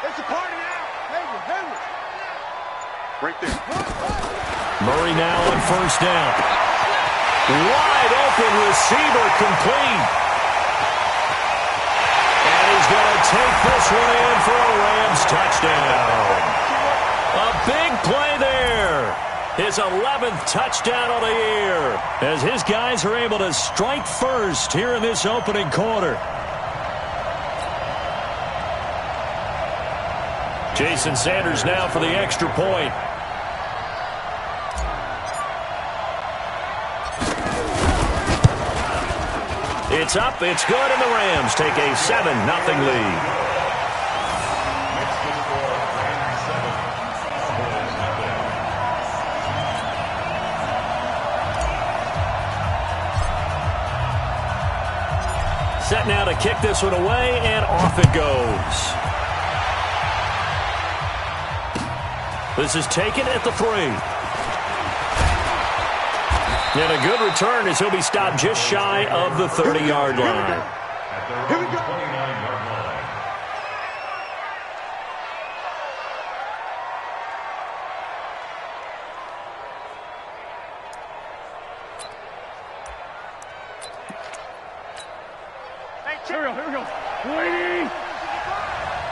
It's a party now. Hayward. Right there. Murray now on first down. Wide open receiver complete. And he's going to take this one in for a Rams touchdown. A big play there. His 11th touchdown of the year as his guys are able to strike first here in this opening quarter. Jason Sanders now for the extra point. It's up, it's good, and the Rams take a 7-0 lead. Set now to kick this one away, and off it goes. This is taken at the 3. And a good return as he'll be stopped just shy of the 30-yard line. Here we go. Here we go. Waiting.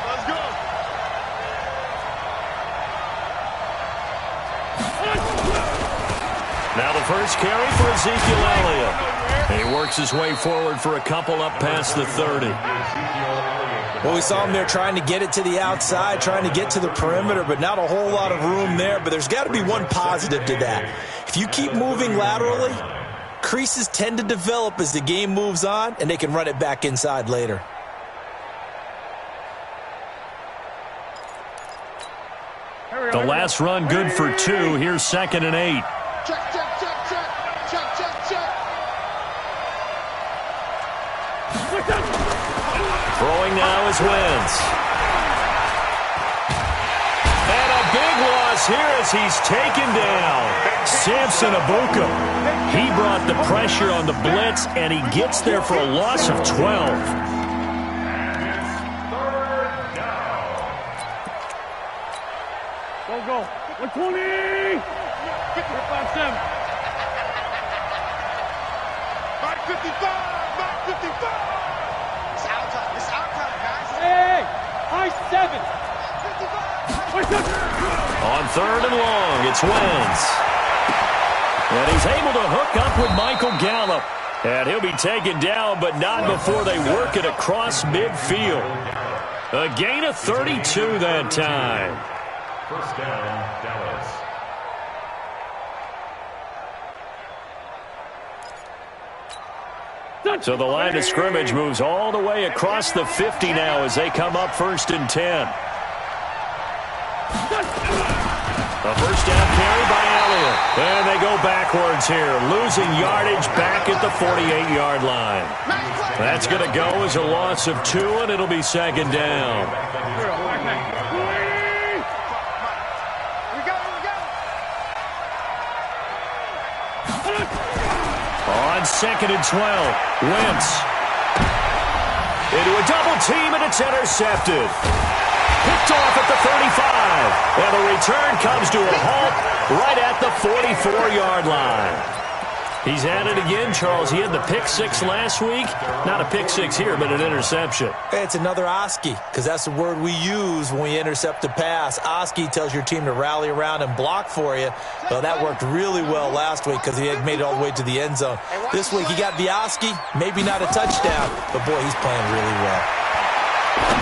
Let's go. Now the first carry for Ezekiel Elliott. And he works his way forward for a couple up past the 30. Well, we saw him there trying to get it to the outside, trying to get to the perimeter, but not a whole lot of room there. But there's got to be one positive to that. If you keep moving laterally, creases tend to develop as the game moves on, and they can run it back inside later. The last run good for 2. Here's 2nd and 8. Check. Throwing now is Wentz. And a big loss here as he's taken down. Samson Abuka. He brought the pressure on the blitz, and he gets there for a loss of 12. Go. 120. 5-7. Mark 55. It's out time, guys. Hey, high 7. On 3rd and long, it's Wentz. And he's able to hook up with Michael Gallup. And he'll be taken down, but not before they work it across midfield. A gain of 32 that time. First down, Dallas. So the line of scrimmage moves all the way across the 50 now as they come up 1st and 10. A first down carry by Elliott. And they go backwards here, losing yardage back at the 48-yard line. That's going to go as a loss of 2, and it'll be 2nd down. On 2nd and 12, Wentz. Into a double team, and it's intercepted. Picked off at the 35. And the return comes to a halt right at the 44-yard line. He's at it again, Charles. He had the pick 6 last week. Not a pick 6 here, but an interception. It's another Oski, because that's the word we use when we intercept a pass. Oski tells your team to rally around and block for you. Well, that worked really well last week because he had made it all the way to the end zone. This week he got the Oski, maybe not a touchdown, but boy, he's playing really well.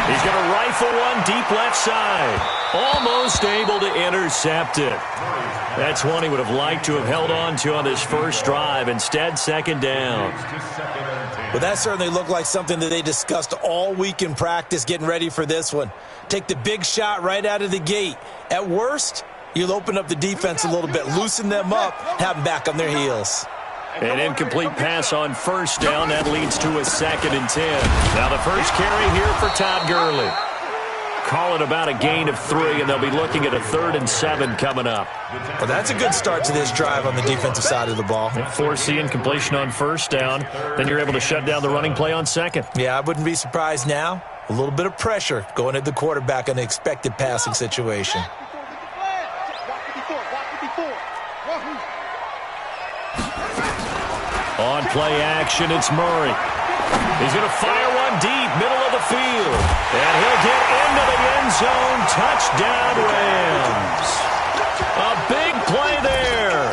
He's going to rifle one deep left side. Almost able to intercept it. That's one he would have liked to have held on to on his first drive. Instead, 2nd down. Well, that certainly looked like something that they discussed all week in practice getting ready for this one. Take the big shot right out of the gate. At worst, you'll open up the defense a little bit, loosen them up, have them back on their heels. An incomplete pass on first down. That leads to a 2nd and 10. Now the first carry here for Todd Gurley. Call it about a gain of 3, and they'll be looking at a 3rd and 7 coming up. Well, that's a good start to this drive on the defensive side of the ball. Force the incompletion on first down. Then you're able to shut down the running play on 2nd. Yeah, I wouldn't be surprised now. A little bit of pressure going at the quarterback in an expected passing situation. On play action, it's Murray. He's going to fire one deep, middle of the field. And he'll get into the end zone. Touchdown, Rams. A big play there.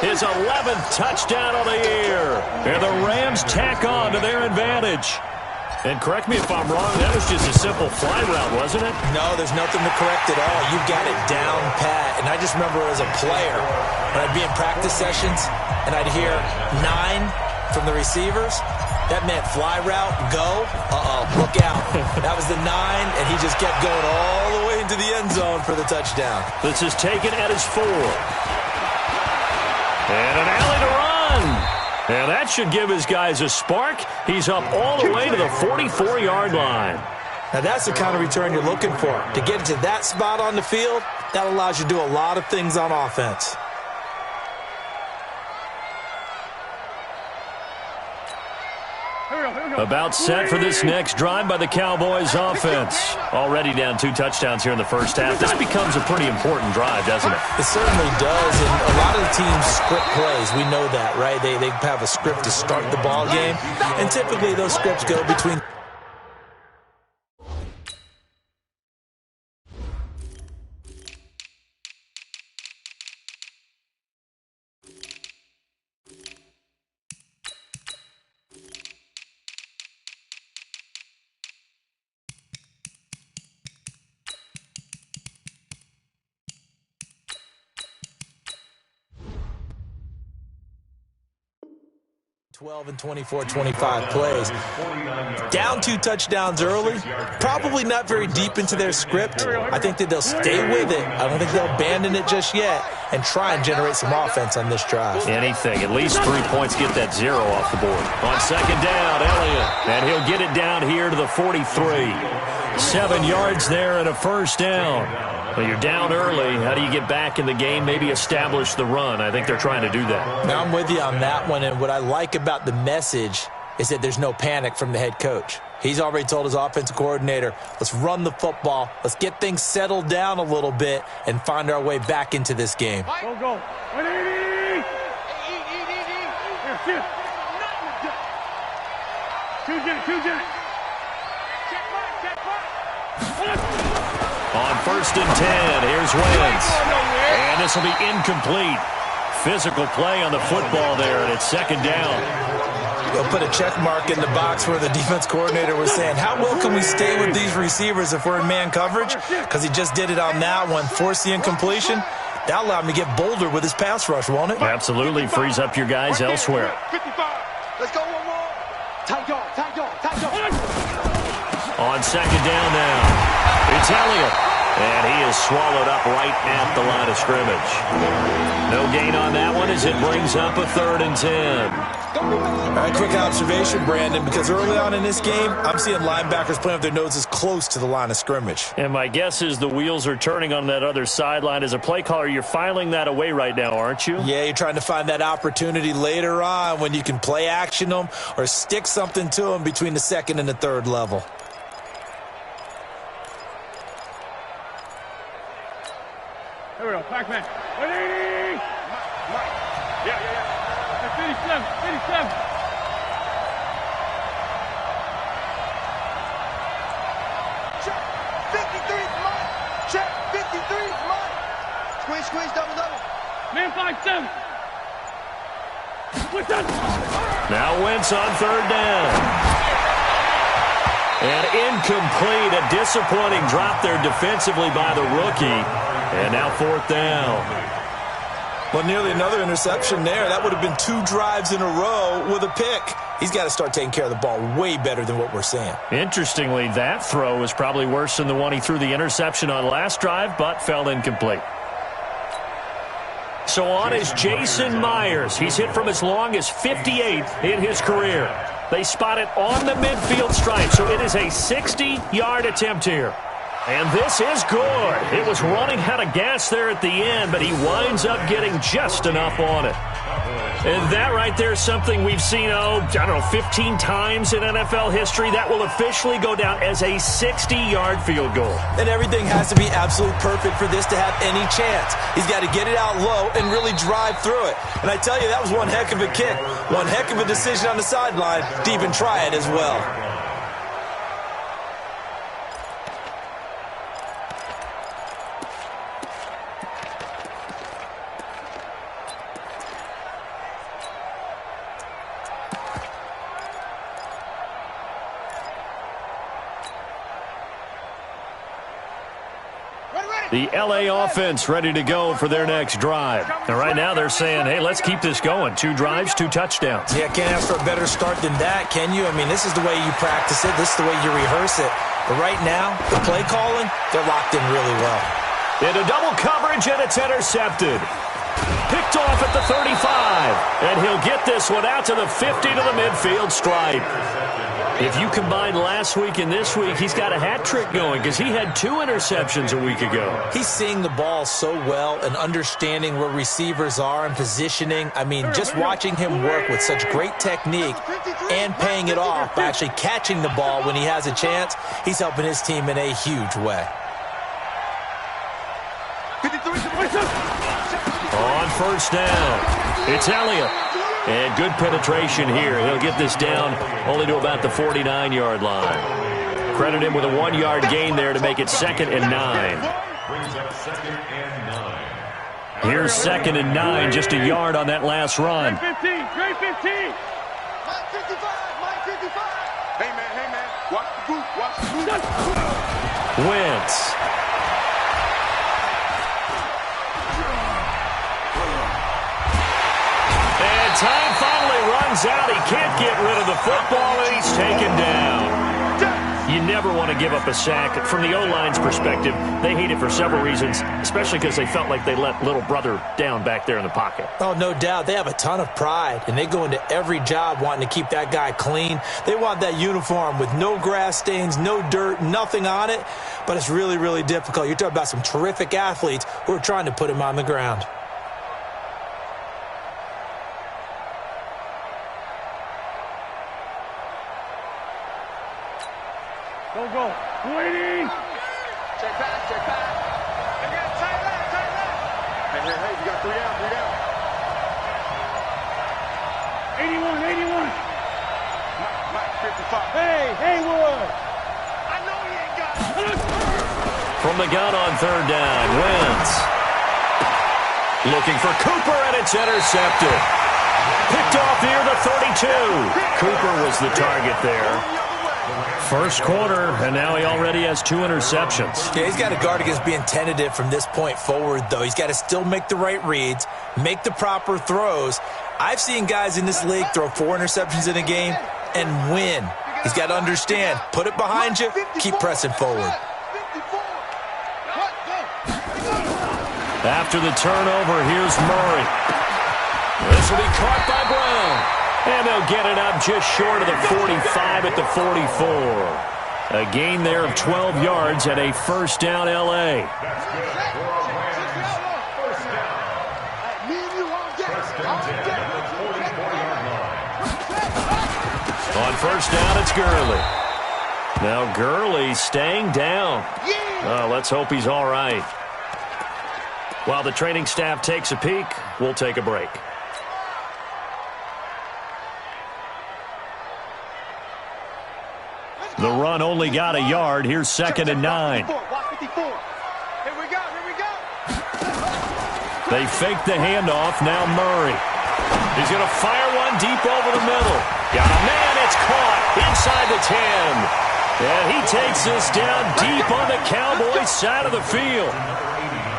His 11th touchdown of the year. And the Rams tack on to their advantage. And correct me if I'm wrong, that was just a simple fly route, wasn't it? No, there's nothing to correct at all. You've got it down pat. And I just remember as a player, when I'd be in practice sessions, and I'd hear 9 from the receivers, that meant fly route, go, look out. That was the 9, and he just kept going all the way into the end zone for the touchdown. This is taken at his 4. And an alley to run. And that should give his guys a spark. He's up all the way to the 44-yard line. Now, that's the kind of return you're looking for. To get into that spot on the field, that allows you to do a lot of things on offense. About set for this next drive by the Cowboys offense. Already down 2 touchdowns here in the first half. This becomes a pretty important drive, doesn't it? It certainly does, and a lot of the teams script plays. We know that, right? They have a script to start the ball game, and typically those scripts go between... and 24, 25 plays. Down 2 touchdowns early, probably not very deep into their script. I think that they'll stay with it. I don't think they'll abandon it just yet and try and generate some offense on this drive. Anything. At least 3 points, get that 0 off the board. On 2nd down, Elliott. And he'll get it down here to the 43. 7 yards there and a first down. Well, you're down early. How do you get back in the game, maybe establish the run? I think they're trying to do that. Now, I'm with you on that one, and what I like about the message is that there's no panic from the head coach. He's already told his offensive coordinator, let's run the football, let's get things settled down a little bit and find our way back into this game. Go, go. 180! Here, sit. Choose it. On 1st and 10, here's Wentz. And this will be incomplete. Physical play on the football there, and it's 2nd down. They'll put a check mark in the box where the defense coordinator was saying, how well can we stay with these receivers if we're in man coverage? Because he just did it on that one, forced the incompletion. That'll allow him to get bolder with his pass rush, won't it? Absolutely. Frees up your guys elsewhere. 55. Let's go one more. Tight dog. On 2nd down now. It's Elliott, and he is swallowed up right at the line of scrimmage. No gain on that one as it brings up a 3rd and 10. All right, quick observation, Brandon, because early on in this game, I'm seeing linebackers playing with their noses close to the line of scrimmage. And my guess is the wheels are turning on that other sideline. As a play caller, you're filing that away right now, aren't you? Yeah, you're trying to find that opportunity later on when you can play action them or stick something to them between the 2nd and the 3rd level. Here we go, Pac-Man. 180! Yeah. 57. Check. 53 is mine. Check. 53 is mine. Squeeze, double. Man 5-7. What's that? Now Wentz on 3rd down. And incomplete. A disappointing drop there defensively by the rookie. And now 4th down. Well, nearly another interception there. That would have been 2 drives in a row with a pick. He's got to start taking care of the ball way better than what we're seeing. Interestingly, that throw was probably worse than the one he threw the interception on last drive, but fell incomplete. So on is Jason Myers. He's hit from as long as 58 in his career. They spot it on the midfield stripe, so it is a 60-yard attempt here. And this is good. It was running out of gas there at the end, but he winds up getting just enough on it. And that right there is something we've seen, 15 times in NFL history. That will officially go down as a 60-yard field goal. And everything has to be absolutely perfect for this to have any chance. He's got to get it out low and really drive through it. And I tell you, that was one heck of a kick. One heck of a decision on the sideline to even try it as well. The L.A. offense ready to go for their next drive. And right now they're saying, hey, let's keep this going. 2 drives, 2 touchdowns. Yeah, can't ask for a better start than that, can you? I mean, this is the way you practice it. This is the way you rehearse it. But right now, the play calling, they're locked in really well. Into double coverage, and it's intercepted. Picked off at the 35. And he'll get this one out to the 50 to the midfield stripe. If you combine last week and this week, he's got a hat trick going because he had 2 interceptions a week ago. He's seeing the ball so well and understanding where receivers are and positioning. I mean, just watching him work with such great technique and paying it off by actually catching the ball when he has a chance, he's helping his team in a huge way. On first down, it's Elliott. And good penetration here. He'll get this down only to about the 49-yard line. Credit him with a 1-yard gain there to make it 2nd and 9. Here's 2nd and 9, just a yard on that last run. 15, great 15. Mike 55, Mike 55. Hey, man, watch the boot, watch the boot. Wentz. Time finally runs out. He can't get rid of the football, and he's taken down. You never want to give up a sack. From the O-line's perspective, they hate it for several reasons, especially because they felt like they let little brother down back there in the pocket. Oh, no doubt. They have a ton of pride, and they go into every job wanting to keep that guy clean. They want that uniform with no grass stains, no dirt, nothing on it, but it's really, really difficult. You're talking about some terrific athletes who are trying to put him on the ground. Go. Waiting. Check back. Hey, tight left. Hey, you got 3 down. 81. Mike 55. Hey, Haywood. I know he ain't got it. From the gun on 3rd down, Wentz. Looking for Cooper, and it's intercepted. Picked off near the 32. Cooper was the target there. First quarter, and now he already has 2 interceptions. Yeah, he's got to guard against being tentative from this point forward, though. He's got to still make the right reads, make the proper throws. I've seen guys in this league throw 4 interceptions in a game and win. He's got to understand, put it behind you, keep pressing forward. After the turnover, here's Murray. This will be caught by Brown. And they'll get it up just short of the 45 at the 44. A gain there of 12 yards and a first down L.A. On first down, it's Gurley. Now Gurley staying down. Let's hope he's all right. While the training staff takes a peek, we'll take a break. The run only got a yard. Here's 2nd and 9. Here we go. They fake the handoff. Now Murray. He's going to fire one deep over the middle. Got a man. It's caught inside the 10. And he takes this down deep on the Cowboys side of the field.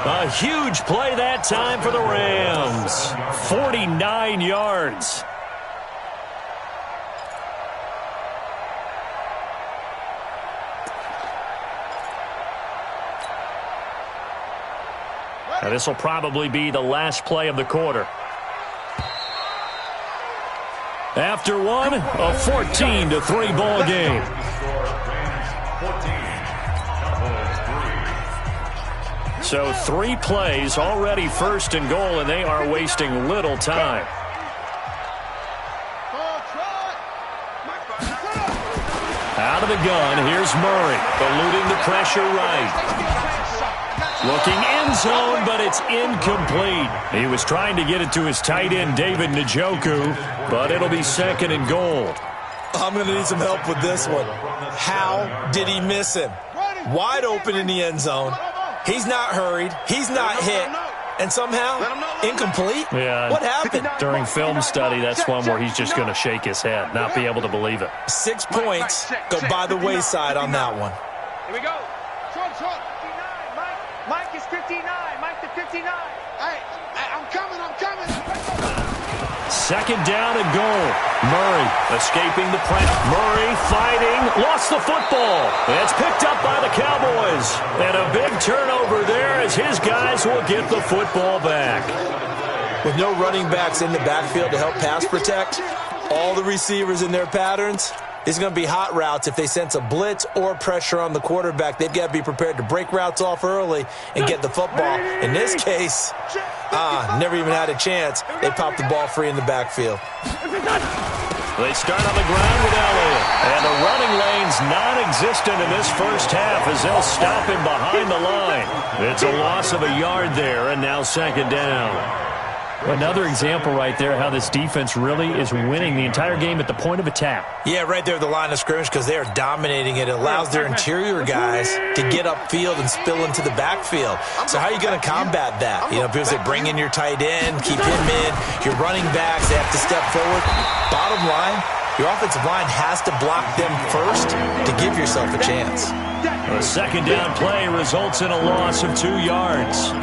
A huge play that time for the Rams. 49 yards. Now, this will probably be the last play of the quarter. After one, a 14-3 ball game. So 3 plays, already first and goal, and they are wasting little time. Out of the gun, here's Murray, eluding the pressure right. Looking end zone, but it's incomplete. He was trying to get it to his tight end, David Njoku, but it'll be second and goal. I'm going to need some help with this one. How did he miss him? Wide open in the end zone. He's not hurried. He's not hit. And somehow, incomplete? Yeah. What happened? During film study, that's one where he's just going to shake his head, not be able to believe it. 6 points go by the wayside on that one. Here we go. Short. 59. Mike is 59. Mike to 59. Hey, I'm coming. Second down and goal. Murray escaping the pressure. Murray fighting. Lost the football. It's picked up by the Cowboys. And a big turnover there as his guys will get the football back. With no running backs in the backfield to help pass protect, all the receivers in their patterns, it's going to be hot routes. If they sense a blitz or pressure on the quarterback, they've got to be prepared to break routes off early and get the football. In this case, never even had a chance. They popped the ball free in the backfield. They start on the ground with Elliott. And the running lane's non-existent in this first half as they'll stop him behind the line. It's a loss of a yard there, and now second down. Another example right there how this defense really is winning the entire game at the point of attack. Yeah, right there at the line of scrimmage because they are dominating it. It allows their interior guys to get upfield and spill into the backfield. So how are you going to combat that? You know, people say bring in your tight end, keep him in. Your running backs, they have to step forward. Bottom line, your offensive line has to block them first to give yourself a chance. A second down play results in a loss of 2 yards.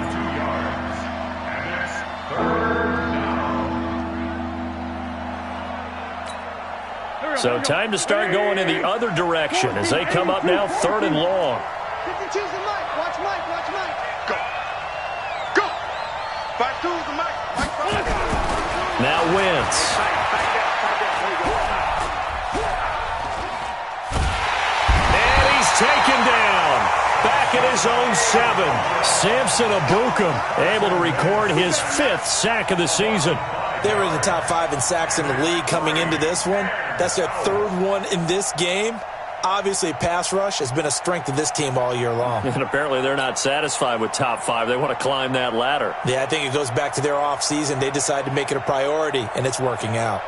So time to start going in the other direction as they come up now third and long. Watch Mike. Go. 5-2's the Mike. Now Wentz. And he's taken down. Back at his own 7. Samson Ebukam able to record his 5th sack of the season. They were in the top 5 in sacks in the league coming into this one. That's their 3rd one in this game. Obviously, pass rush has been a strength of this team all year long. And apparently they're not satisfied with top 5. They want to climb that ladder. Yeah, I think it goes back to their offseason. They decided to make it a priority, and it's working out.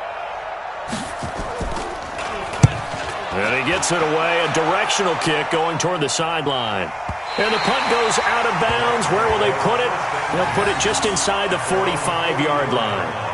And he gets it away. A directional kick going toward the sideline. And the punt goes out of bounds. Where will they put it? They'll put it just inside the 45-yard line.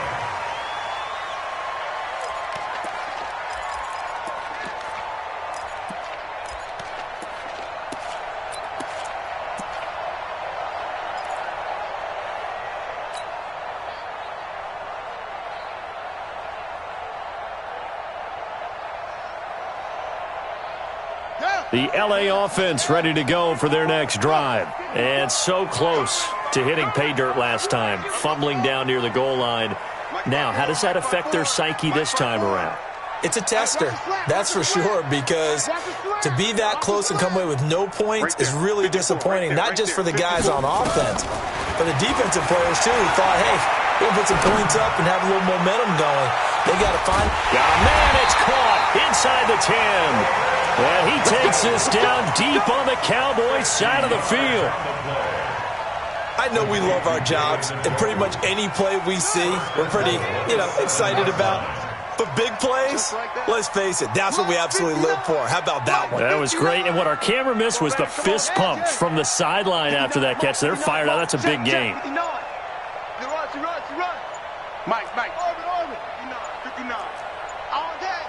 The LA offense ready to go for their next drive. And so close to hitting pay dirt last time, fumbling down near the goal line. Now, how does that affect their psyche this time around? It's a tester, that's for sure, because to be that close and come away with no points is really disappointing, not just for the guys on offense, but the defensive players, too, who thought, hey, we'll put some points up and have a little momentum going. They got to find... Man, it's caught inside the 10. And he takes this down deep on the Cowboys side of the field. I know we love our jobs, and pretty much any play we see, we're pretty, excited about. But big plays, let's face it, that's what we absolutely live for. How about that one? That was great, and what our camera missed was the fist pump from the sideline after that catch. They're fired out. That's a big game. Mike. Orbit. 59. All day.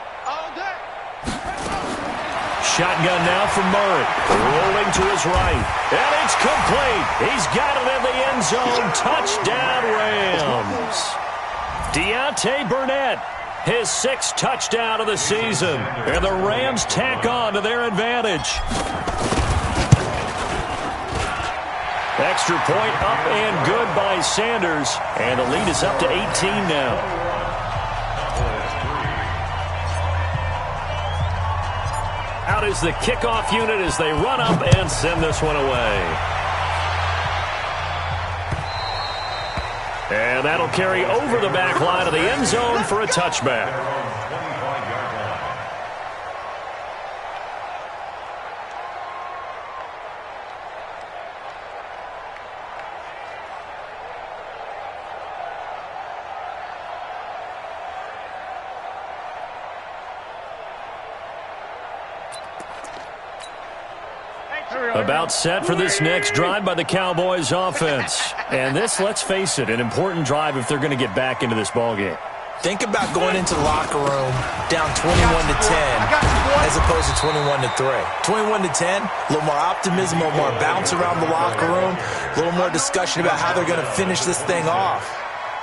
Shotgun now from Murray. Rolling to his right. And it's complete. He's got it in the end zone. Touchdown, Rams. Deontay Burnett, his 6th touchdown of the season. And the Rams tack on to their advantage. Extra point up and good by Sanders. And the lead is up to 18 now. Out is the kickoff unit as they run up and send this one away. And that'll carry over the back line of the end zone for a touchback. About set for this next drive by the Cowboys offense. And this, let's face it, an important drive if they're going to get back into this ballgame. Think about going into the locker room down 21-10 as opposed to 21-3. 21-10, a little more optimism, a little more bounce around the locker room, a little more discussion about how they're going to finish this thing off.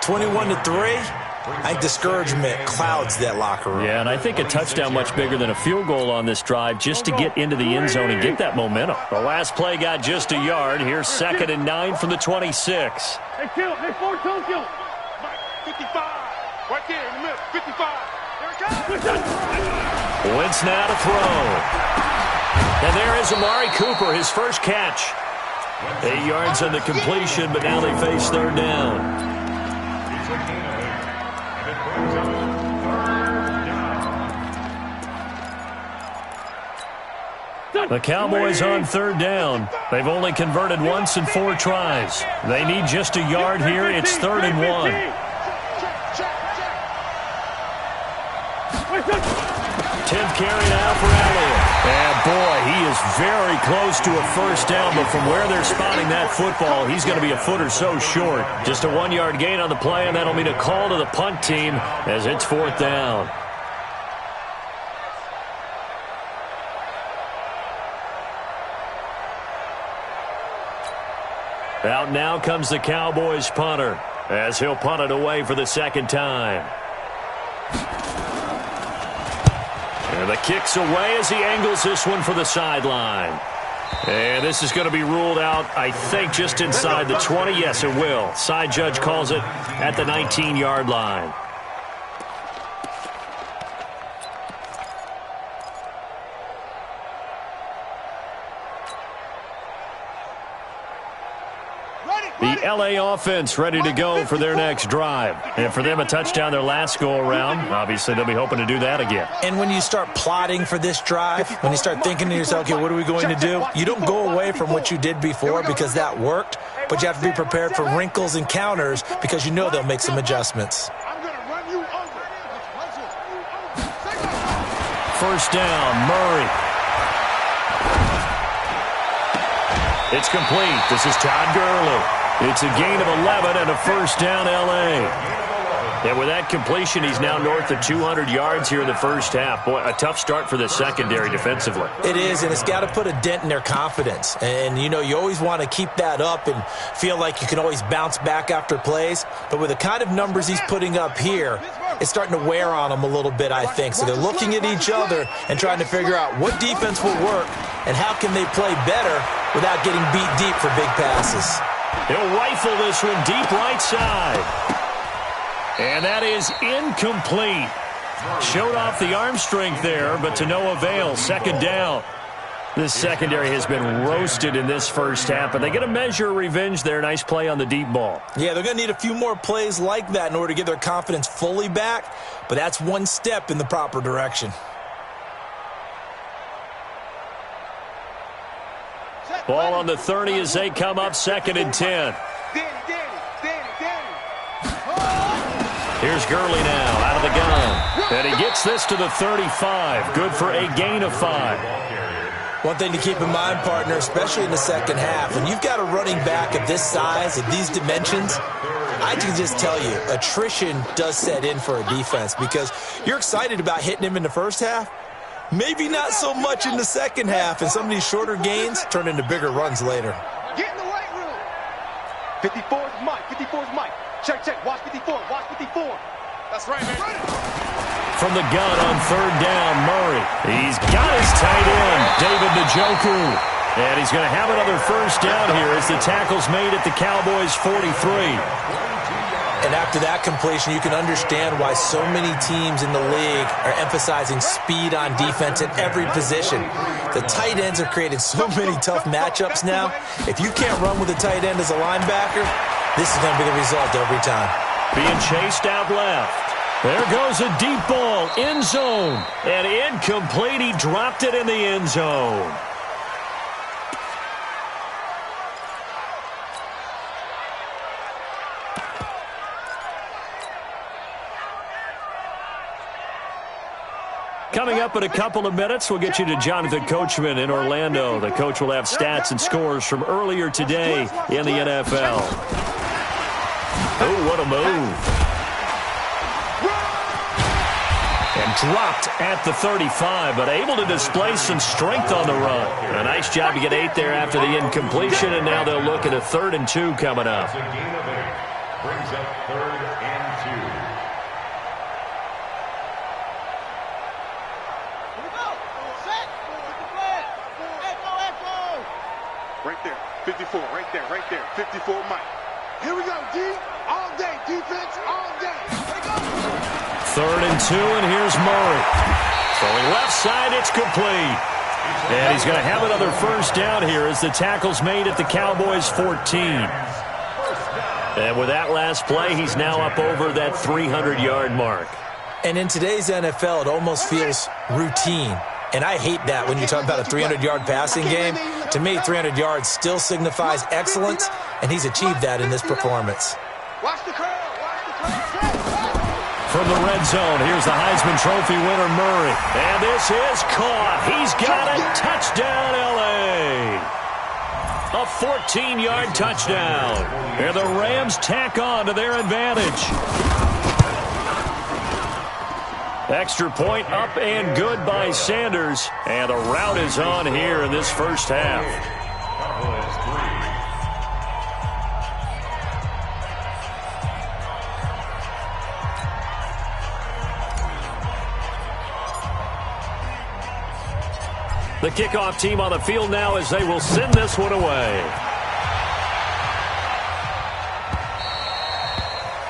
21-3. I think discouragement clouds that locker room. Yeah, and I think a touchdown much bigger than a field goal on this drive just to get into the end zone and get that momentum. The last play got just a yard. Here's 2nd and 9 from the 26. Hey, kill. Hey, 4 kill. 55. Right there in the middle. 55. There it comes. Wentz now to throw. And there is Amari Cooper, his first catch. 8 yards on the completion, but now they face 3rd down. The Cowboys on 3rd down. They've only converted once in 4 tries. They need just a yard here. It's 3rd and 1. 10th carry now for Elliott. And boy, he is very close to a first down, but from where they're spotting that football, he's going to be a foot or so short. Just a 1-yard gain on the play, and that'll mean a call to the punt team as it's 4th down. Out now comes the Cowboys punter as he'll punt it away for the 2nd time. And the kick's away as he angles this one for the sideline. And this is going to be ruled out, I think, just inside the 20. Yes, it will. Side judge calls it at the 19-yard line. The LA offense ready to go for their next drive. And for them, a touchdown their last go-around. Obviously, they'll be hoping to do that again. And when you start plotting for this drive, when you start thinking to yourself, okay, what are we going to do? You don't go away from what you did before because that worked, but you have to be prepared for wrinkles and counters because you know they'll make some adjustments. First down, Murray. It's complete. This is Todd Gurley. It's a gain of 11 and a first down, L.A. And with that completion, he's now north of 200 yards here in the first half. Boy, a tough start for the secondary defensively. It is, and it's got to put a dent in their confidence. And, you know, you always want to keep that up and feel like you can always bounce back after plays. But with the kind of numbers he's putting up here, it's starting to wear on them a little bit, I think. So they're looking at each other and trying to figure out what defense will work and how can they play better without getting beat deep for big passes. He'll rifle this one deep right side. And that is incomplete. Showed off the arm strength there, but to no avail. 2nd down. This secondary has been roasted in this first half, but they get a measure of revenge there. Nice play on the deep ball. Yeah, they're going to need a few more plays like that in order to get their confidence fully back, but that's one step in the proper direction. Ball on the 30 as they come up 2nd and 10. Here's Gurley now out of the gun. And he gets this to the 35. Good for a gain of 5. One thing to keep in mind, partner, especially in the second half, when you've got a running back of this size, of these dimensions, I can just tell you, attrition does set in for a defense because you're excited about hitting him in the first half. Maybe not so much in the second half, and some of these shorter gains turn into bigger runs later. Get in the weight room. 54 is Mike. 54 is Mike. Check, check. Watch 54. Watch 54. That's right, man. From the gun on 3rd down, Murray. He's got his tight end, David Njoku. And he's going to have another first down here as the tackle's made at the Cowboys' 43. And after that completion, you can understand why so many teams in the league are emphasizing speed on defense at every position. The tight ends have created so many tough matchups now. If you can't run with a tight end as a linebacker, this is going to be the result every time. Being chased out left. There goes a deep ball, end zone. And incomplete, he dropped it in the end zone. Coming up in a couple of minutes, we'll get you to Jonathan Coachman in Orlando. The coach will have stats and scores from earlier today in the NFL. Oh, what a move. And dropped at the 35, but able to display some strength on the run. A nice job to get 8 there after the incompletion, and now they'll look at a 3rd and 2 coming up. It's a gain of 8. Brings up 3rd and 2. Right there, 54, right there, 54, Mike. Here we go, D. All day, defense, all day. Here we go. 3rd and 2, and here's Murray. Throwing left side, it's complete. And he's going to have another first down here as the tackle's made at the Cowboys' 14. And with that last play, he's now up over that 300-yard mark. And in today's NFL, it almost feels routine. And I hate that when you talk about a 300-yard passing game. To me, 300 yards still signifies excellence, and he's achieved that in this performance. Watch the curl, From the red zone, here's the Heisman Trophy winner, Murray. And this is caught. He's got it. Touchdown, L.A. A 14-yard touchdown. And the Rams tack on to their advantage. Extra point up and good by Sanders. And the route is on here in this first half. The kickoff team on the field now as they will send this one away.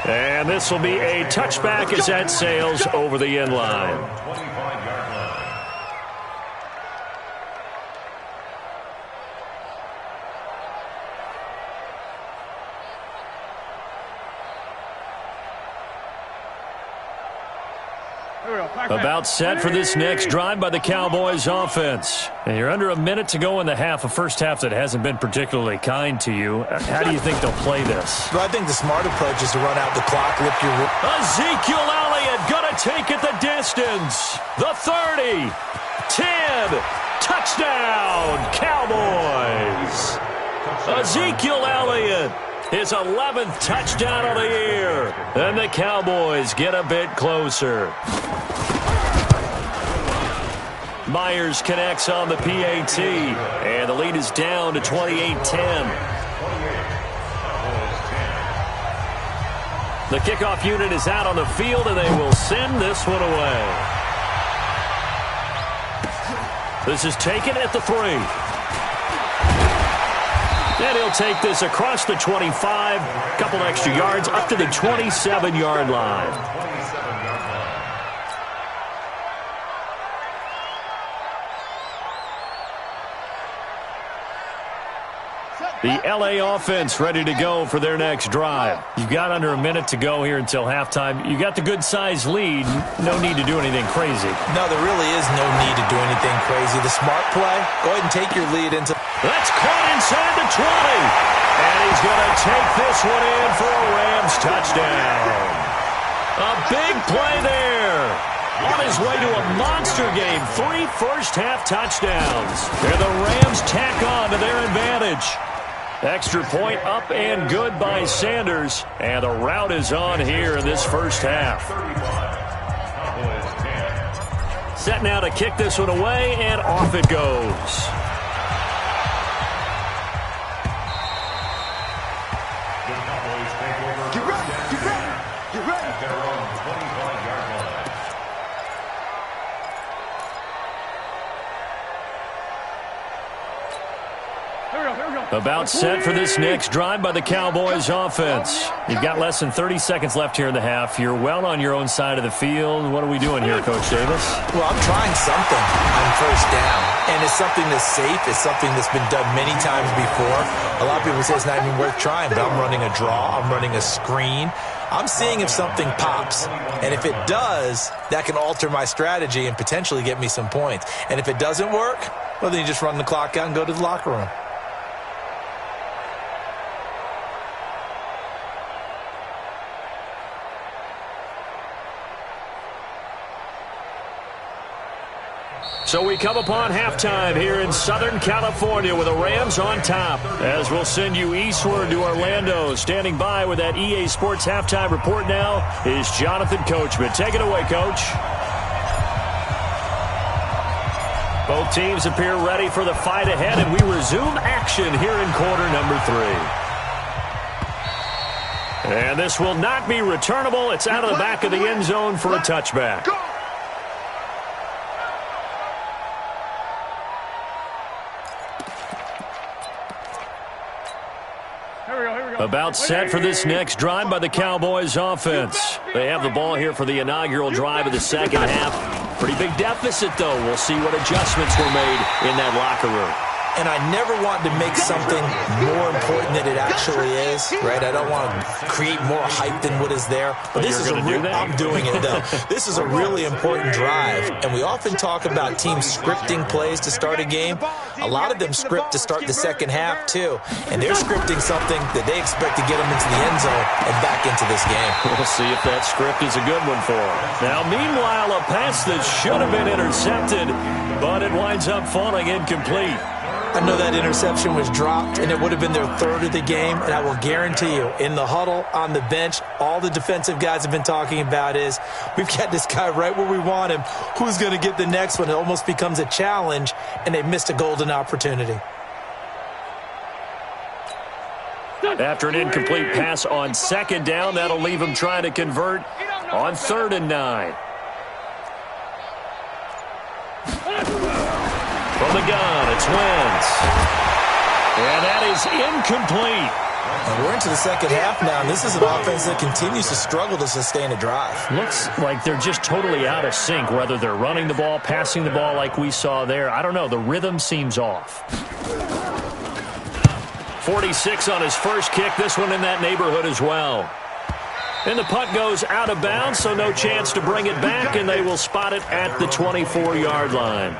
And this will be a touchback as that sails over the end line. 25-yard line. About set for this next drive by the Cowboys offense. And you're under a minute to go in the half, a first half that hasn't been particularly kind to you. How do you think they'll play this? Well, I think the smart approach is to run out the clock, lift your... Ezekiel Elliott gonna take it the distance. The 30, 10, touchdown, Cowboys. Ezekiel Elliott, his 11th touchdown of the year. And the Cowboys get a bit closer. Myers connects on the PAT, and the lead is down to 28-10. The kickoff unit is out on the field, and they will send this one away. This is taken at the 3. And he'll take this across the 25, a couple extra yards, up to the 27-yard line. The L.A. offense ready to go for their next drive. You've got under a minute to go here until halftime. You got the good-sized lead. No need to do anything crazy. No, there really is no need to do anything crazy. The smart play, go ahead and take your lead into... That's caught inside the 20. And he's going to take this one in for a Rams touchdown. A big play there. On his way to a monster game. 3 first-half touchdowns. And the Rams tack on to their advantage. Extra point up and good by Sanders. And the route is on here in this first half. Set now to kick this one away, and off it goes. About set for this next drive by the Cowboys offense. You've got less than 30 seconds left here in the half. You're well on your own side of the field. What are we doing here, Coach Davis? Well, I'm trying something on first down, and it's something that's safe. It's something that's been done many times before. A lot of people say it's not even worth trying, but I'm running a draw. I'm running a screen. I'm seeing if something pops, and if it does, that can alter my strategy and potentially get me some points. And if it doesn't work, well, then you just run the clock out and go to the locker room. So we come upon halftime here in Southern California with the Rams on top. As we'll send you eastward to Orlando. Standing by with that EA Sports halftime report now is Jonathan Coachman. Take it away, Coach. Both teams appear ready for the fight ahead, and we resume action here in quarter number 3. And this will not be returnable. It's out of the back of the end zone for a touchback. About set for this next drive by the Cowboys offense. They have the ball here for the inaugural drive of the second half. Pretty big deficit, though. We'll see what adjustments were made in that locker room. And I never want to make something more important than it actually is, right? I don't want to create more hype than what is there. But this is I'm doing it, though. This is a really important drive. And we often talk about teams scripting plays to start a game. A lot of them script to start the second half, too. And they're scripting something that they expect to get them into the end zone and back into this game. We'll see if that script is a good one for them. Now, meanwhile, a pass that should have been intercepted, but it winds up falling incomplete. I know that interception was dropped, and it would have been their third of the game, and I will guarantee you, in the huddle, on the bench, all the defensive guys have been talking about is, we've got this guy right where we want him. Who's going to get the next one? It almost becomes a challenge, and they missed a golden opportunity. After an incomplete pass on second down, that'll leave them trying to convert on 3rd and 9. From the gun, it's Wentz. And that is incomplete. And we're into the second half now, and this is an offense that continues to struggle to sustain a drive. Looks like they're just totally out of sync, whether they're running the ball, passing the ball like we saw there. I don't know. The rhythm seems off. 46 on his first kick. This one in that neighborhood as well. And the punt goes out of bounds, so no chance to bring it back, and they will spot it at the 24-yard line.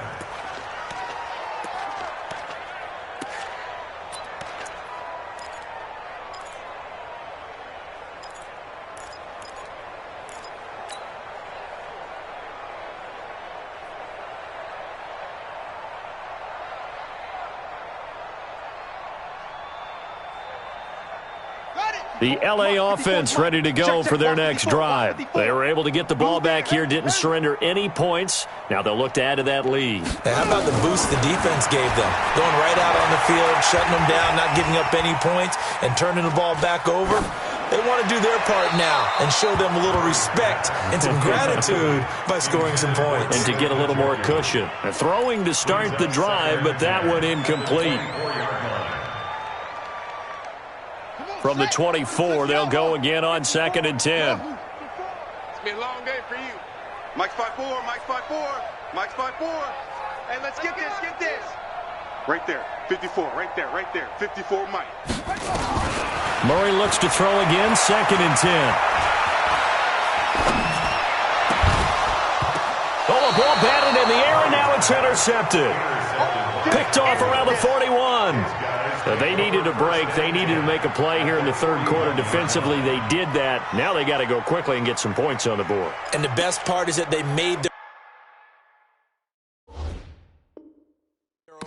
The L.A. offense ready to go for their next drive. They were able to get the ball back here, didn't surrender any points. Now they'll look to add to that lead. Hey, how about the boost the defense gave them? Going right out on the field, shutting them down, not giving up any points, and turning the ball back over. They want to do their part now and show them a little respect and some gratitude by scoring some points. And to get a little more cushion. Throwing to start the drive, but that one incomplete. From the 24, they'll go again on 2nd and 10. It's been a long day for you. Mike's 5'4", Mike's 5'4", Mike's 5'4". Hey, let's get this. Right there, 54, right there, 54 Mike. Murray looks to throw again, 2nd and 10. Oh, a ball batted in the air, and now it's intercepted. Picked off around the 41. They needed a break. They needed to make a play here in the third quarter defensively. They did that. Now they got to go quickly and get some points on the board. And the best part is that they made their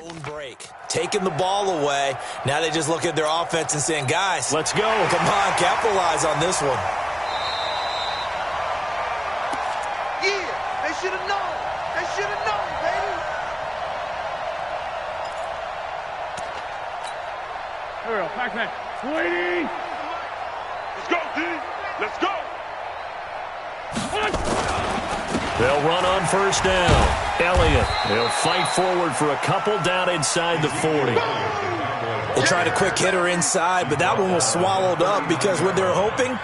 own break. Taking the ball away. Now they just look at their offense and saying, guys, let's go. Come on, capitalize on this one. Yeah, they should have known. They should have known, baby. Here we go, back. Waiting. Let's go, D. Let's go. They'll run on first down. Elliott, he'll fight forward for a couple down inside the 40. They tried a quick hitter inside, but that one was swallowed up because when they're hoping,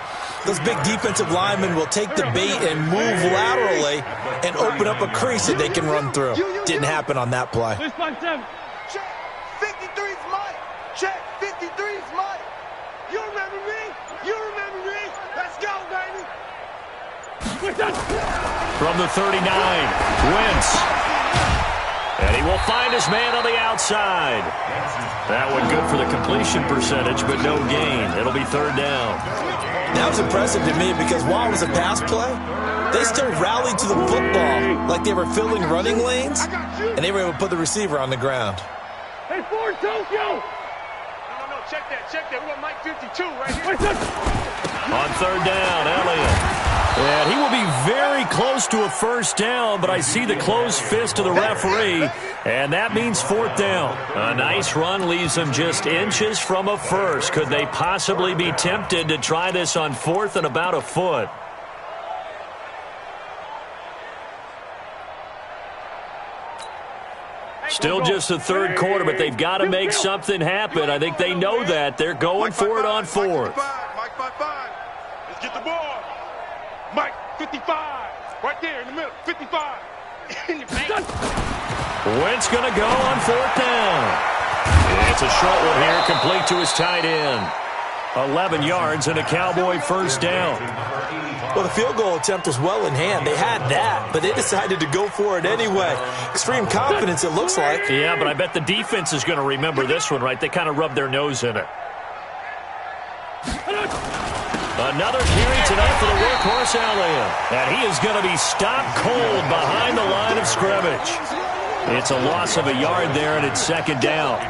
those big defensive linemen will take the bait and move laterally and open up a crease that they can run through. Didn't happen on that play. Check, 53's Mike. Check, 53's Mike. You remember me? You remember me? Let's go, baby. From the 39, Wentz. And he will find his man on the outside. That one good for the completion percentage, but no gain. It'll be third down. That was impressive to me because while it was a pass play, they still rallied to the football like they were filling running lanes, and they were able to put the receiver on the ground. Hey, Ford, Tokyo! No, check that. We got Mike 52 right here. On third down, Elliott. And he will be very close to a first down, but I see the closed fist of the referee, and that means fourth down. A nice run leaves them just inches from a first. Could they possibly be tempted to try this on fourth and about a foot? Still just the third quarter, but they've got to make something happen. I think they know that. They're going for it on fourth. Mike 5-5. Let's get the ball. Mike 55. Right there in the middle. 55. Wentz going to go on fourth down. It's a short one here, complete to his tight end. 11 yards and a Cowboy first down. Well, the field goal attempt was well in hand. They had that, but they decided to go for it anyway. Extreme confidence, it looks like. Yeah, but I bet the defense is going to remember this one, right? They kind of rubbed their nose in it. Another carry tonight for the workhorse Elliott. And he is going to be stopped cold behind the line of scrimmage. It's a loss of a yard there, and it's second down.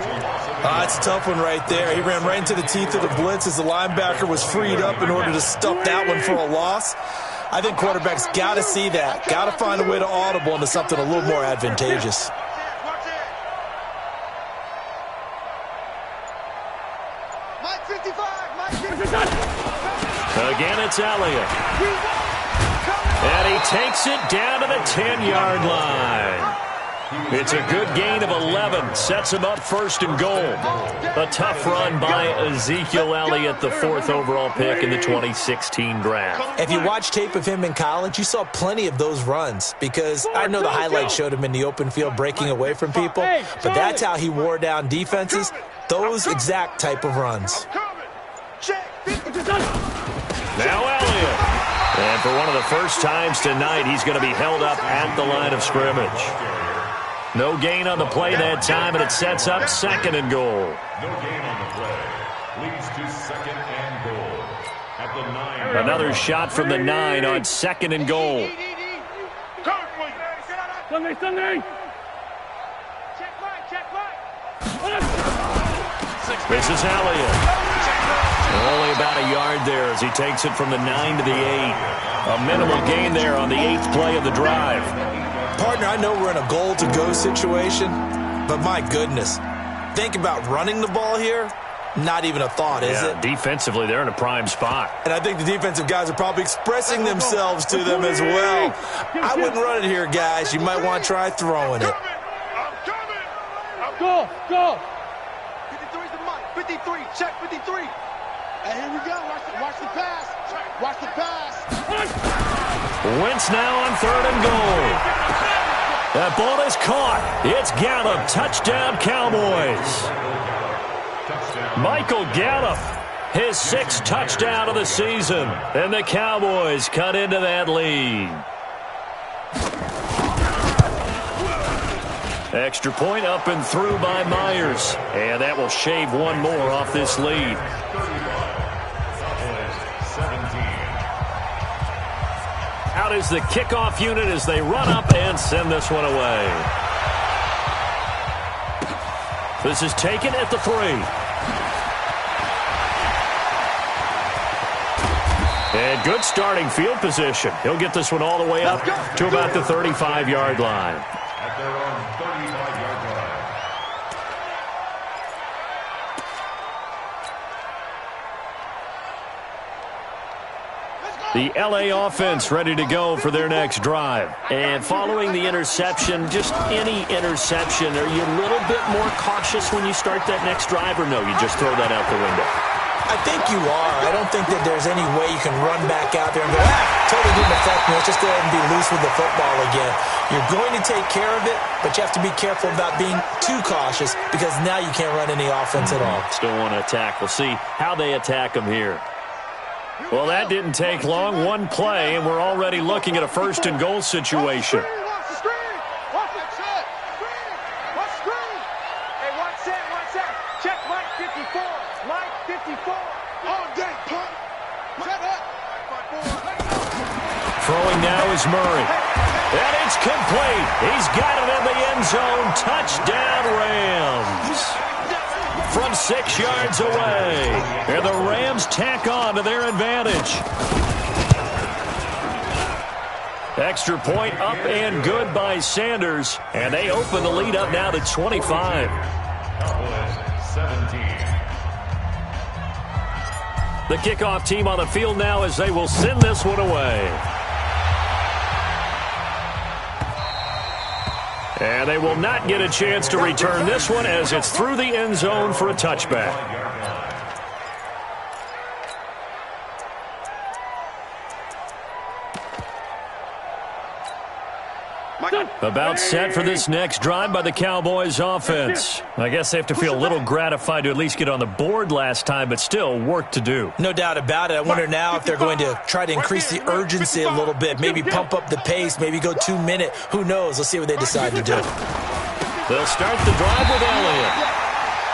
It's a tough one right there. He ran right into the teeth of the blitz as the linebacker was freed up in order to stuff that one for a loss. I think quarterbacks got to see that. Got to find a way to audible into something a little more advantageous. Mike 55. Mike 55. Again, it's Elliott. And he takes it down to the 10-yard line. It's a good gain of 11. Sets him up first and goal. A tough run by Ezekiel Elliott, the fourth overall pick in the 2016 draft. If you watch tape of him in college, you saw plenty of those runs because I know the highlights showed him in the open field breaking away from people, but that's how he wore down defenses, those exact type of runs. Now Elliott. And for one of the first times tonight, he's going to be held up at the line of scrimmage. No gain on the play that time, and it sets up second and goal. No gain on the play. Leads to second and goal. At the 9. Another shot from the 9 on second and goal. Sunday. This is Elliott. Only about a yard there as he takes it from the 9 to the 8. A minimal gain there on the 8th play of the drive. Partner, I know we're in a goal-to-go situation, but my goodness, think about running the ball here. Not even a thought, is it? Defensively, they're in a prime spot. And I think the defensive guys are probably expressing themselves to them as well. I wouldn't run it here, guys. You might want to try throwing it. Go! 53's the Mike. 53. Check 53. And here we go. Watch the pass. Watch the pass. Wentz now on third and goal. That ball is caught. It's Gallup. Touchdown, Cowboys. Michael Gallup, his 6th touchdown of the season. And the Cowboys cut into that lead. Extra point up and through by Myers. And that will shave one more off this lead. Out is the kickoff unit as they run up and send this one away. This is taken at the 3. And good starting field position. He'll get this one all the way up to about the 35-yard line. At their own 35-yard line. Let's go. The LA offense ready to go for their next drive. And following the interception, just any interception, are you a little bit more cautious when you start that next drive, or no, you just throw that out the window? I think you are. I don't think that there's any way you can run back out there and go, totally didn't affect me. Let's just go ahead and be loose with the football again. You're going to take care of it, but you have to be careful about being too cautious because now you can't run any offense at all. Still want to attack. We'll see how they attack them here. Well, that didn't take long. One play, and we're already looking at a first-and-goal situation. Throwing now is Murray. And it's complete. He's got it in the end zone. Touchdown, Rams. From 6 yards away. And the Rams tack on to their advantage. Extra point up and good by Sanders. And they open the lead up now to 25. Cowboys 17. The kickoff team on the field now as they will send this one away. And they will not get a chance to return this one as it's through the end zone for a touchback. About set for this next drive by the Cowboys offense. I guess they have to feel a little gratified to at least get on the board last time, but still work to do. No doubt about it. I wonder now if they're going to try to increase the urgency a little bit, maybe pump up the pace, maybe go 2 minute. Who knows? Let's see what they decide to do. They'll start the drive with Elliott.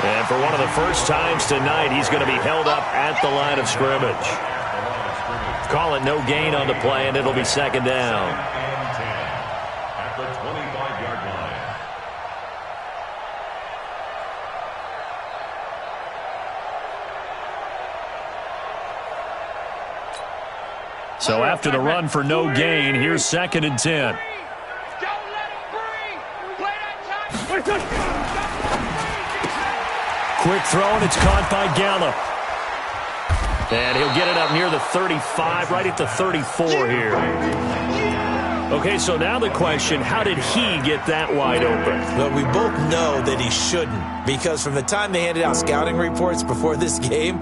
And for one of the first times tonight, he's going to be held up at the line of scrimmage. Call it no gain on the play, and it'll be second down. So after the run for no gain, here's 2nd and 10. Quick throw, and it's caught by Gallup. And he'll get it up near the 35, right at the 34 here. Okay, so now the question, how did he get that wide open? Well, we both know that he shouldn't, because from the time they handed out scouting reports before this game,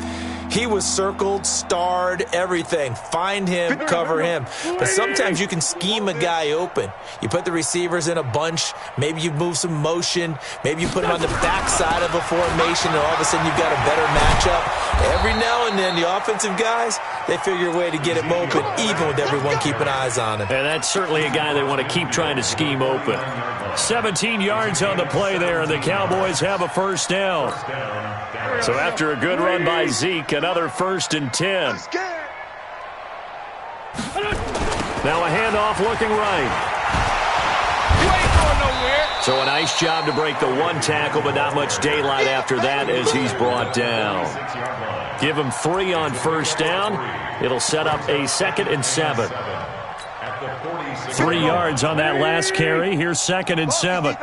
he was circled, starred, everything. Find him, cover him. But sometimes you can scheme a guy open. You put the receivers in a bunch. Maybe you move some motion. Maybe you put him on the backside of a formation, and all of a sudden you've got a better matchup. Every now and then, the offensive guys, they figure a way to get him open, even with everyone keeping eyes on him. And that's certainly a guy they want to keep trying to scheme open. 17 yards on the play there, and the Cowboys have a first down. So after a good run by Zeke, another 1st and 10. Now a handoff looking right. You ain't going nowhere. So a nice job to break the one tackle, but not much daylight after that as he's brought down. Give him 3 on first down. It'll set up a 2nd and 7. 3 yards on that last carry. Here's 2nd and 7.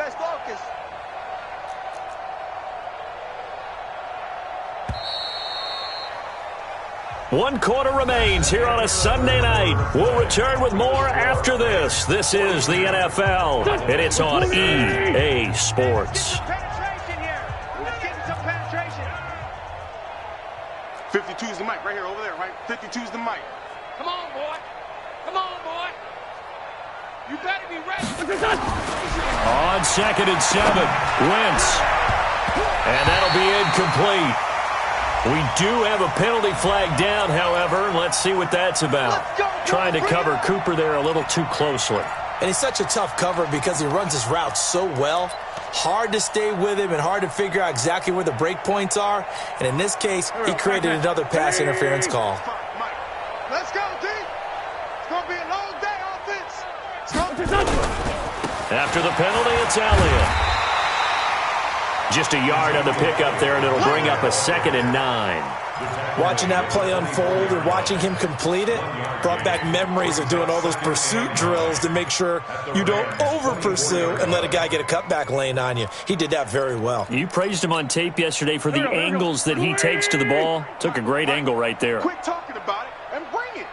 One quarter remains here on a Sunday night. We'll return with more after this. This is the NFL, and it's on EA Sports. 52's the mic right here, over there, right? 52's the mic. Come on, boy. Come on, boy. You better be ready. On 2nd and 7, Wentz. And that'll be incomplete. We do have a penalty flag down, however. Let's see what that's about. Trying to cover Cooper there a little too closely. And he's such a tough cover because he runs his route so well. Hard to stay with him and hard to figure out exactly where the break points are. And in this case, he created another pass interference call. Let's go, D. It's going to be a long day, offense. After the penalty, it's Elliott. Just a yard on the pickup there, and it'll bring up a 2nd and 9. Watching that play unfold and watching him complete it brought back memories of doing all those pursuit drills to make sure you don't over-pursue and let a guy get a cutback lane on you. He did that very well. You praised him on tape yesterday for the angles that he takes to the ball. Took a great angle right there. Quit talking about it and bring it.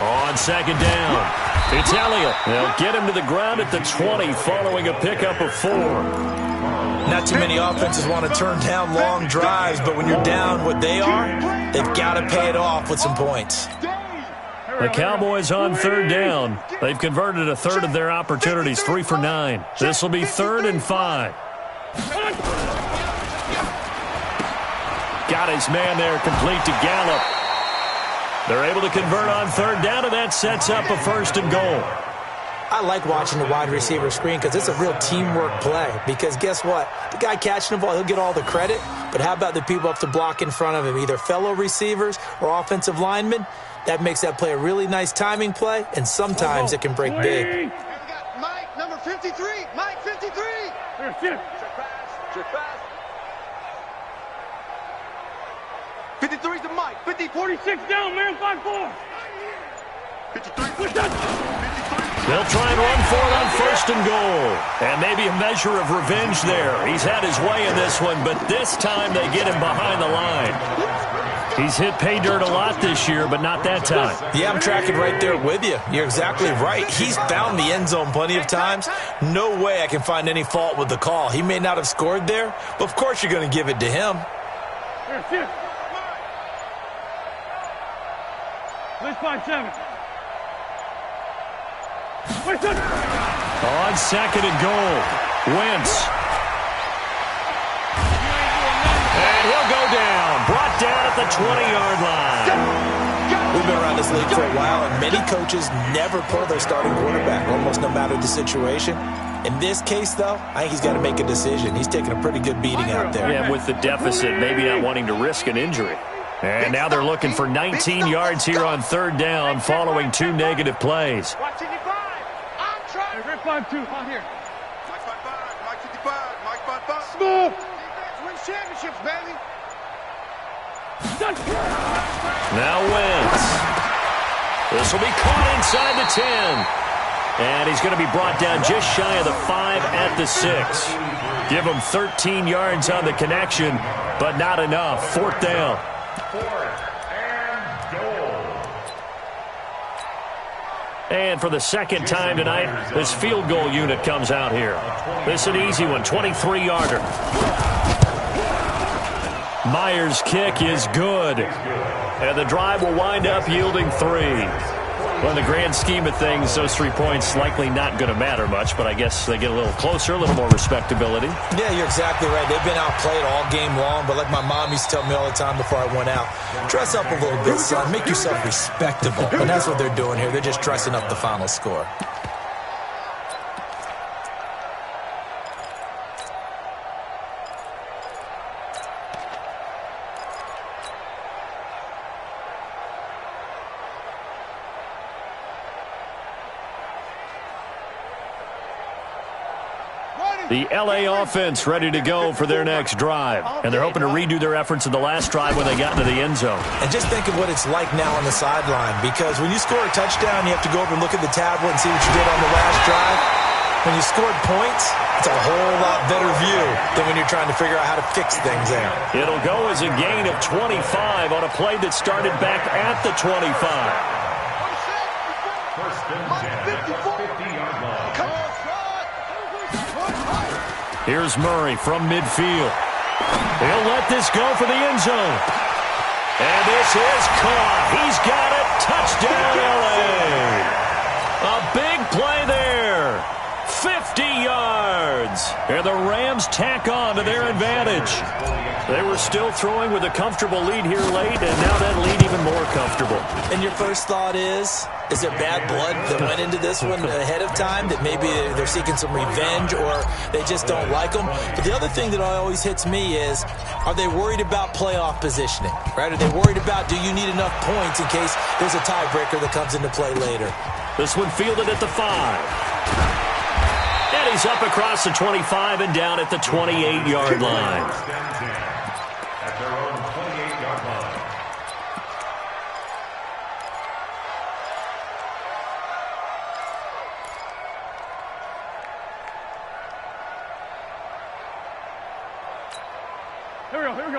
On second down, it's Elliott. They'll get him to the ground at the 20 following a pickup of 4. Not too many offenses want to turn down long drives, but when you're down what they are, they've got to pay it off with some points. The Cowboys on third down. They've converted a third of their opportunities, 3 for 9. This will be 3rd and 5. Got his man there, complete to Gallup. They're able to convert on third down, and that sets up a 1st and goal. I like watching the wide receiver screen because it's a real teamwork play. Because guess what? The guy catching the ball, he'll get all the credit. But how about the people up to block in front of him, either fellow receivers or offensive linemen? That makes that play a really nice timing play, and sometimes it can break big. Here we got Mike, number 53. Mike, 53. Here, sit. Check pass. 53's to Mike. 50, 46 down, man. 5-4. 53. Push that. They'll try and run for it on 1st and goal. And maybe a measure of revenge there. He's had his way in this one, but this time they get him behind the line. He's hit pay dirt a lot this year, but not that time. Yeah, I'm tracking right there with you. You're exactly right. He's found the end zone plenty of times. No way I can find any fault with the call. He may not have scored there, but of course you're going to give it to him. Here, sit. Let's 5-7. On 2nd and goal, Wentz. And he'll go down, brought down at the 20-yard line. We've been around this league for a while, and many coaches never pull their starting quarterback, almost no matter the situation. In this case, though, I think he's got to make a decision. He's taking a pretty good beating out there. Yeah, with the deficit, maybe not wanting to risk an injury. And now they're looking for 19 yards here on 3rd down following 2 negative plays. Watch 55. I'm trying. Here, 5-2. Out here. Mike 55. Mike 55. Mike 55. Smooth. Defense wins championships, baby. Now Wentz. This will be caught inside the 10. And he's going to be brought down just shy of the 5 at the 6. Give him 13 yards on the connection, but not enough. 4th down. 4th and goal. And for the 2nd time tonight, this field goal unit comes out here. This is an easy one, 23-yarder. Myers' kick is good. And the drive will wind up yielding 3. Well, in the grand scheme of things, those 3 points likely not going to matter much, but I guess they get a little closer, a little more respectability. Yeah, you're exactly right. They've been outplayed all game long, but like my mom used to tell me all the time before I went out, dress up a little bit, son. Make yourself respectable. And that's what they're doing here. They're just dressing up the final score. The L.A. offense ready to go for their next drive. And they're hoping to redo their efforts in the last drive when they got into the end zone. And just think of what it's like now on the sideline, because when you score a touchdown, you have to go over and look at the tablet and see what you did on the last drive. When you scored points, it's a whole lot better view than when you're trying to figure out how to fix things there. It'll go as a gain of 25 on a play that started back at the 25. 1st and 10 at the 50-yard line. Come on. Here's Murray from midfield. He'll let this go for the end zone. And this is caught. He's got it. Touchdown, L.A. A big play there. 50 yards. And the Rams tack on to their advantage. They were still throwing with a comfortable lead here late, and now that lead even more comfortable. And your first thought is there bad blood that went into this one ahead of time, that maybe they're seeking some revenge or they just don't like them? But the other thing that always hits me is, are they worried about playoff positioning? Right? Are they worried about, do you need enough points in case there's a tiebreaker that comes into play later? This one fielded at the 5. And he's up across the 25 and down at the 28-yard line. At their own 28-yard line.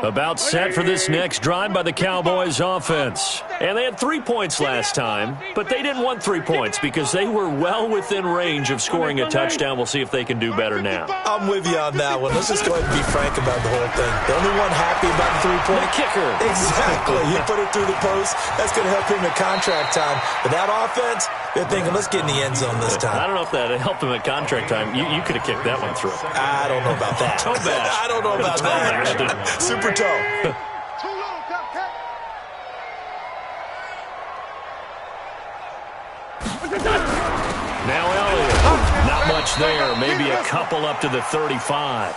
About set for this next drive by the Cowboys offense. And they had 3 points last time, but they didn't want 3 points because they were well within range of scoring a touchdown. We'll see if they can do better now. I'm with you on that one. Let's just go ahead and be frank about the whole thing. The only one happy about the 3-point kicker. Exactly. He put it through the post. That's going to help him at contract time. But that offense, they're thinking, let's get in the end zone this time. I don't know if that helped him at contract time. You could have kicked that one through. I don't know about that. Toe bash. I don't know about that. Super toe. Now Elliott. Not much there. Maybe a couple up to the 35.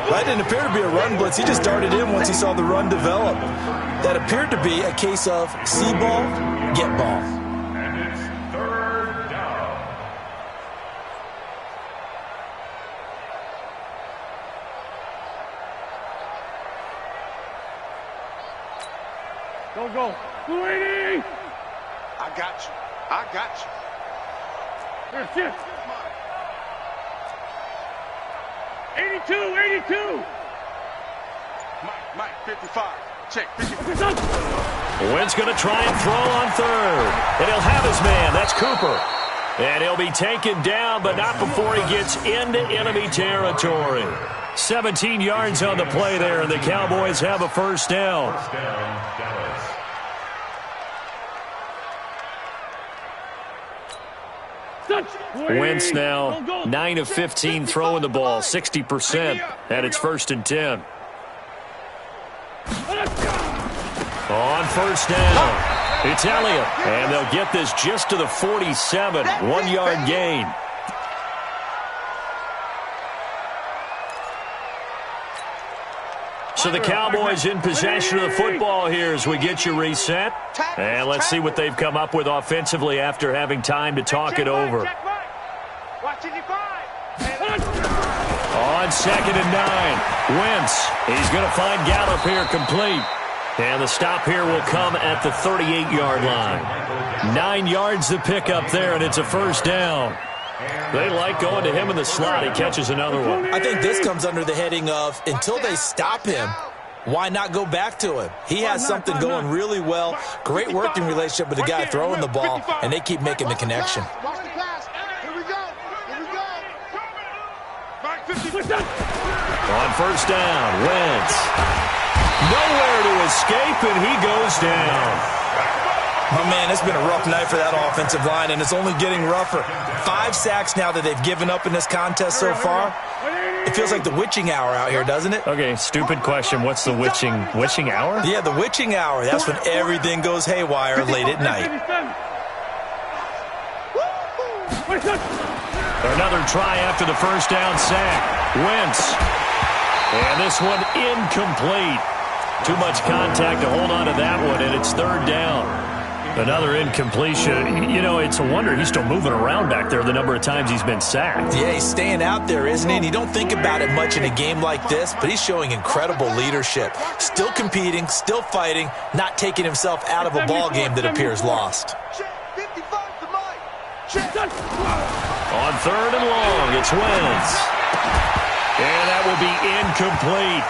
That didn't appear to be a run blitz. He just darted in once he saw the run develop. That appeared to be a case of see ball, get ball. And it's 3rd down. Go. 280. I got you. I got you. Here, shift. 82. Mike, 55. Check, 55. Wentz going to try and throw on 3rd. And he'll have his man. That's Cooper. And he'll be taken down, but not before he gets into enemy territory. 17 yards on the play there, and the Cowboys have a first down. First down, Dallas. Wentz now 9 of 15 throwing the ball, 60%, and it's 1st and 10. On first down, it's Elliott, and they'll get this just to the 47, 1-yard gain. So the Cowboys in possession of the football here as we get you reset. And let's see what they've come up with offensively after having time to talk it over. Watch it, On 2nd and 9, Wentz. He's going to find Gallup here complete. And the stop here will come at the 38-yard line. 9 yards to pick up there, and it's a first down. They like going to him in the slot. He catches another one. I think this comes under the heading of until they stop him, why not go back to him? He has something going really well. Great working relationship with the guy throwing the ball, and they keep making the connection. Watch the pass. Here we go. On first down, Wentz. Nowhere to escape, and he goes down. Oh, man, it's been a rough night for that offensive line, and it's only getting rougher. 5 sacks now that they've given up in this contest so far. It feels like the witching hour out here, doesn't it? Okay, stupid question. What's the witching hour? Yeah, the witching hour. That's when everything goes haywire late at night. Another try after the first down sack. Wentz. And this one incomplete. Too much contact to hold on to that one, and it's 3rd down. Another incompletion. You know, it's a wonder he's still moving around back there the number of times he's been sacked. Yeah, he's staying out there, isn't he? And you don't think about it much in a game like this, but he's showing incredible leadership. Still competing, still fighting, not taking himself out of a ball game that appears lost. On 3rd and long, it's Wentz. And that will be incomplete.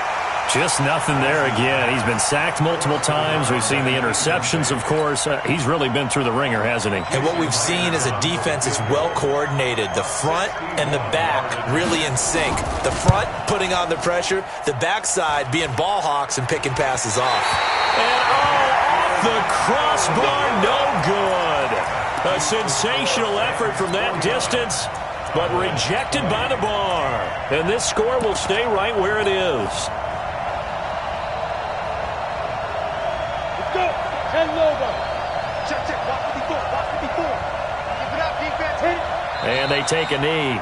Just nothing there again. He's been sacked multiple times. We've seen the interceptions, of course. He's really been through the ringer, hasn't he? And what we've seen is a defense that's well coordinated. The front and the back really in sync. The front putting on the pressure. The backside being ball hawks and picking passes off. And off the crossbar, no good. A sensational effort from that distance, but rejected by the bar. And this score will stay right where it is. Go. 10 logo. Check. Watch 54. Keep it up, defense. Hit it. And they take a knee.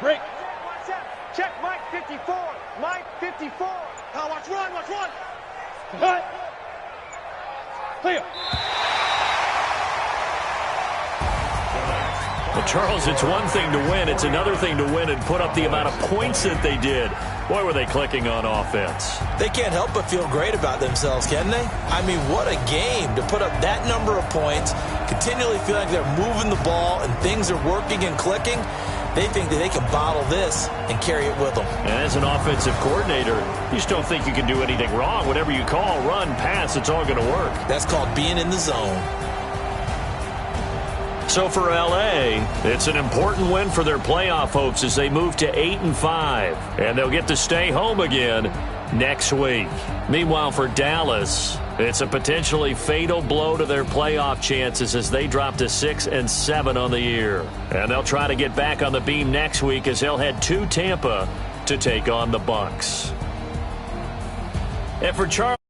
Break. Check Mike 54. Mike 54. Watch run. Cut. Clear. The Well, Charles, it's one thing to win. It's another thing to win and put up the amount of points that they did. Boy, were they clicking on offense. They can't help but feel great about themselves, can they? I mean, what a game to put up that number of points, continually feel like they're moving the ball and things are working and clicking. They think that they can bottle this and carry it with them. And as an offensive coordinator, you just don't think you can do anything wrong. Whatever you call, run, pass, it's all going to work. That's called being in the zone. So for L.A., it's an important win for their playoff hopes as they move to 8-5. And they'll get to stay home again next week. Meanwhile, for Dallas, it's a potentially fatal blow to their playoff chances as they drop to 6-7 on the year. And they'll try to get back on the beam next week as they'll head to Tampa to take on the Bucs. And for Charles...